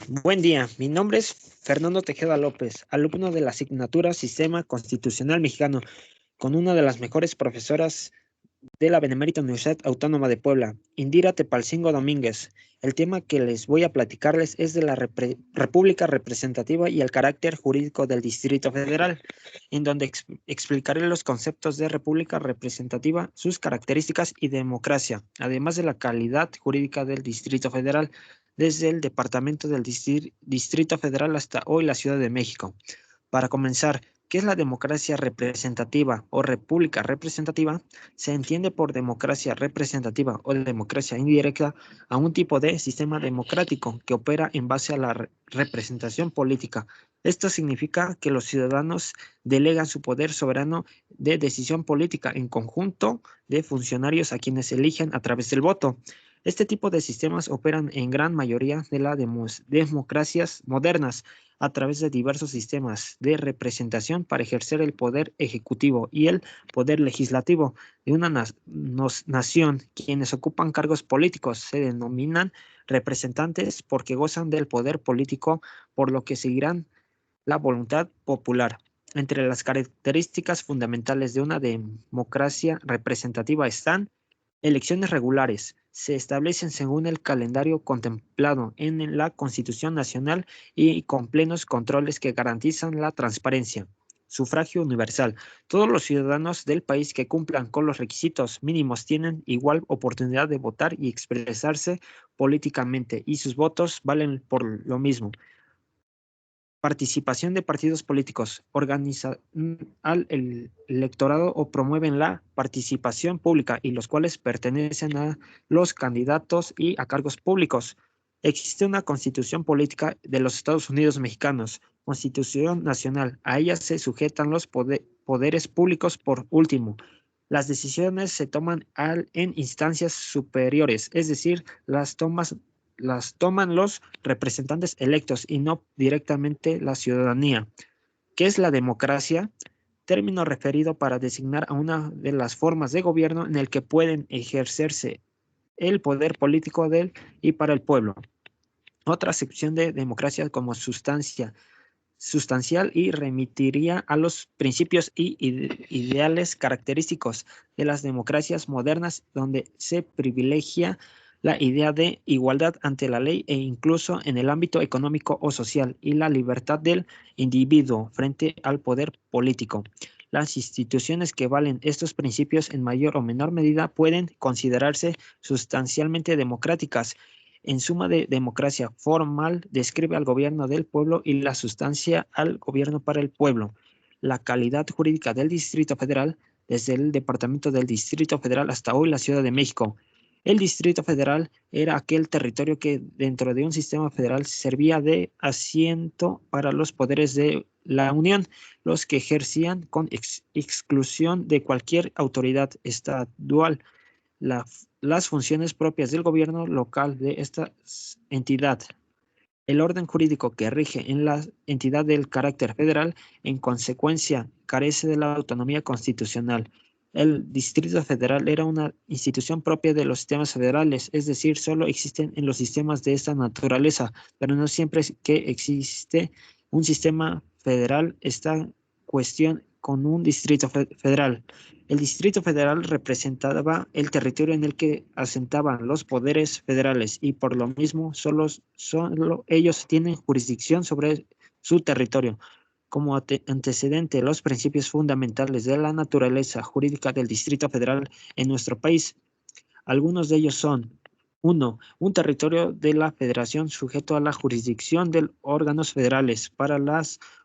Buen día, mi nombre es Fernando Tejeda López, alumno de la asignatura Sistema Constitucional Mexicano, con una de las mejores profesoras de la Benemérita Universidad Autónoma de Puebla, Indira Tepalcingo Domínguez. El tema que les voy a platicarles es de la República Representativa y el carácter jurídico del Distrito Federal, en donde explicaré los conceptos de República Representativa, sus características y democracia, además de la calidad jurídica del Distrito Federal, desde el Departamento del Distrito Federal hasta hoy la Ciudad de México. Para comenzar, ¿qué es la democracia representativa o república representativa? Se entiende por democracia representativa o democracia indirecta a un tipo de sistema democrático que opera en base a la representación política. Esto significa que los ciudadanos delegan su poder soberano de decisión política en conjunto de funcionarios a quienes eligen a través del voto. Este tipo de sistemas operan en gran mayoría de las democracias modernas a través de diversos sistemas de representación para ejercer el poder ejecutivo y el poder legislativo de una nación. Quienes ocupan cargos políticos se denominan representantes porque gozan del poder político, por lo que seguirán la voluntad popular. Entre las características fundamentales de una democracia representativa están elecciones regulares. Se establecen según el calendario contemplado en la Constitución Nacional y con plenos controles que garantizan la transparencia. Sufragio universal. Todos los ciudadanos del país que cumplan con los requisitos mínimos tienen igual oportunidad de votar y expresarse políticamente, y sus votos valen por lo mismo. Participación de partidos políticos. Organizan al electorado o promueven la participación pública y los cuales pertenecen a los candidatos y a cargos públicos. Existe una constitución política de los Estados Unidos mexicanos, Constitución Nacional. A ella se sujetan los poderes públicos por último. Las decisiones se toman en instancias superiores, es decir, las toman los representantes electos y no directamente la ciudadanía. ¿Qué es la democracia? Término referido para designar a una de las formas de gobierno en el que pueden ejercerse el poder político del y para el pueblo. Otra acepción de democracia como sustancial y remitiría a los principios y ideales característicos de las democracias modernas, donde se privilegia la idea de igualdad ante la ley e incluso en el ámbito económico o social, y la libertad del individuo frente al poder político. Las instituciones que valen estos principios en mayor o menor medida pueden considerarse sustancialmente democráticas. En suma, de democracia formal describe al gobierno del pueblo y la sustancia al gobierno para el pueblo. La calidad jurídica del Distrito Federal, desde el Departamento del Distrito Federal hasta hoy la Ciudad de México. El Distrito Federal era aquel territorio que dentro de un sistema federal servía de asiento para los poderes de la Unión, los que ejercían con exclusión de cualquier autoridad estatal la, las funciones propias del gobierno local de esta entidad. El orden jurídico que rige en la entidad del carácter federal, en consecuencia, carece de la autonomía constitucional. El Distrito Federal era una institución propia de los sistemas federales, es decir, solo existen en los sistemas de esta naturaleza, pero no siempre que existe un sistema federal esta cuestión con un distrito federal. El Distrito Federal representaba el territorio en el que asentaban los poderes federales y por lo mismo solo ellos tienen jurisdicción sobre su territorio. Como antecedente, los principios fundamentales de la naturaleza jurídica del Distrito Federal en nuestro país. Algunos de ellos son: 1. Un territorio de la Federación sujeto a la jurisdicción de órganos federales para la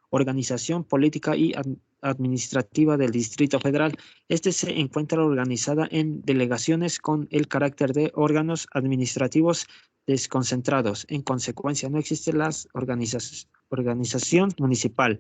organización política y administrativa del Distrito Federal. Este se encuentra organizada en delegaciones con el carácter de órganos administrativos desconcentrados. En consecuencia, no existe la organización municipal.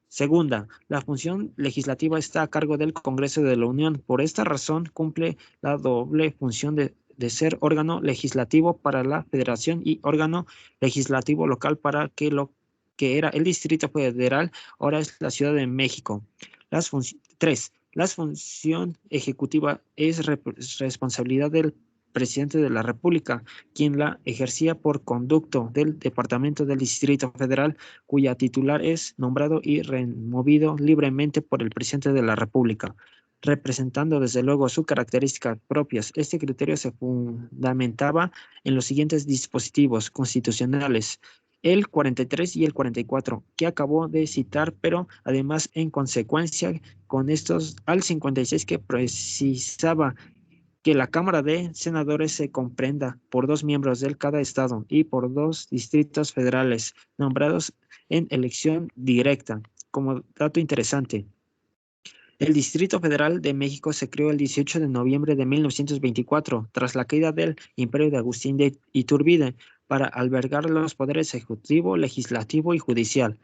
Segunda, la función legislativa está a cargo del Congreso de la Unión. Por esta razón, cumple la doble función de ser órgano legislativo para la Federación y órgano legislativo local para que lo que era el Distrito Federal, ahora es la Ciudad de México. Tres, la función ejecutiva es responsabilidad del presidente de la República, quien la ejercía por conducto del Departamento del Distrito Federal, cuya titular es nombrado y removido libremente por el presidente de la República, representando desde luego sus características propias. Este criterio se fundamentaba en los siguientes dispositivos constitucionales: el 43 y el 44, que acabó de citar, pero además en consecuencia con estos al 56, que precisaba que la Cámara de Senadores se comprenda por 2 miembros de cada estado y por 2 distritos federales nombrados en elección directa. Como dato interesante, el Distrito Federal de México se creó el 18 de noviembre de 1924, tras la caída del Imperio de Agustín de Iturbide, para albergar los poderes ejecutivo, legislativo y judicial.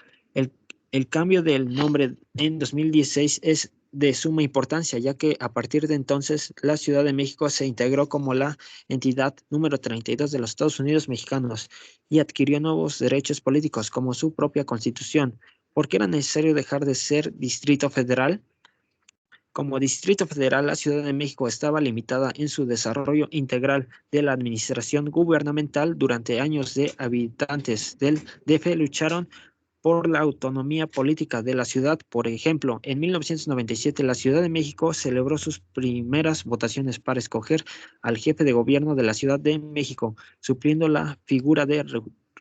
El cambio del nombre en 2016 es de suma importancia, ya que a partir de entonces la Ciudad de México se integró como la entidad número 32 de los Estados Unidos mexicanos y adquirió nuevos derechos políticos como su propia constitución. ¿Por qué era necesario dejar de ser Distrito Federal? Como Distrito Federal, la Ciudad de México estaba limitada en su desarrollo integral de la administración gubernamental. Durante años de habitantes del DF lucharon por la autonomía política de la ciudad. Por ejemplo, en 1997 la Ciudad de México celebró sus primeras votaciones para escoger al jefe de gobierno de la Ciudad de México, supliendo la figura de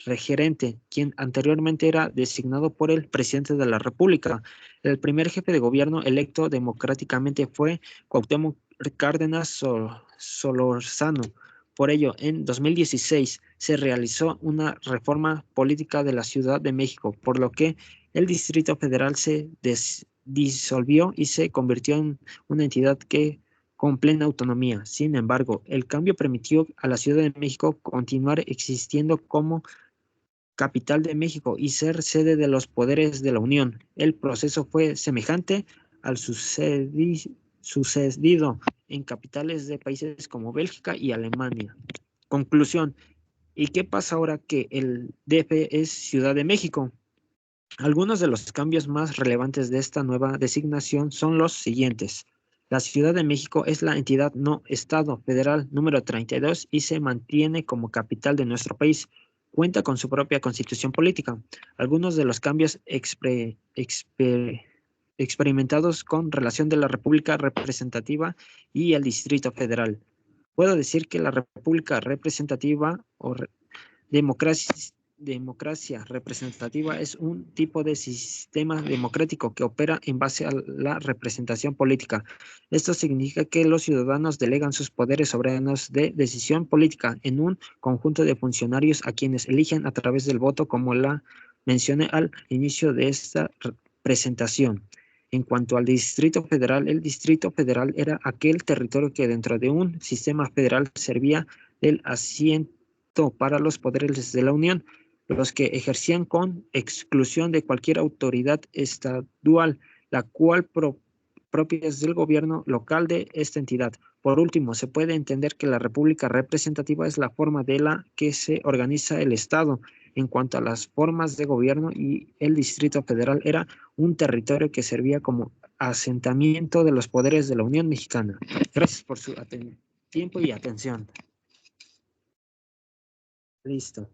regente, quien anteriormente era designado por el presidente de la República. El primer jefe de gobierno electo democráticamente fue Cuauhtémoc Cárdenas Solórzano. Por ello, en 2016 se realizó una reforma política de la Ciudad de México, por lo que el Distrito Federal se disolvió y se convirtió en una entidad con plena autonomía. Sin embargo, el cambio permitió a la Ciudad de México continuar existiendo como capital de México y ser sede de los poderes de la Unión. El proceso fue semejante al sucedido en capitales de países como Bélgica y Alemania. Conclusión: ¿y qué pasa ahora que el DF es Ciudad de México? Algunos de los cambios más relevantes de esta nueva designación son los siguientes. La Ciudad de México es la entidad no Estado federal número 32 y se mantiene como capital de nuestro país. Cuenta con su propia constitución política. Algunos de los cambios experimentados con relación de la República Representativa y el Distrito Federal. Puedo decir que la República Representativa o democracia representativa es un tipo de sistema democrático que opera en base a la representación política. Esto significa que los ciudadanos delegan sus poderes soberanos de decisión política en un conjunto de funcionarios a quienes eligen a través del voto, como la mencioné al inicio de esta presentación. En cuanto al Distrito Federal, el Distrito Federal era aquel territorio que dentro de un sistema federal servía del asiento para los poderes de la Unión, los que ejercían con exclusión de cualquier autoridad estatal, la cual propia es del gobierno local de esta entidad. Por último, se puede entender que la República Representativa es la forma de la que se organiza el Estado en cuanto a las formas de gobierno, y el Distrito Federal era un territorio que servía como asentamiento de los poderes de la Unión Mexicana. Gracias por su tiempo y atención. Listo.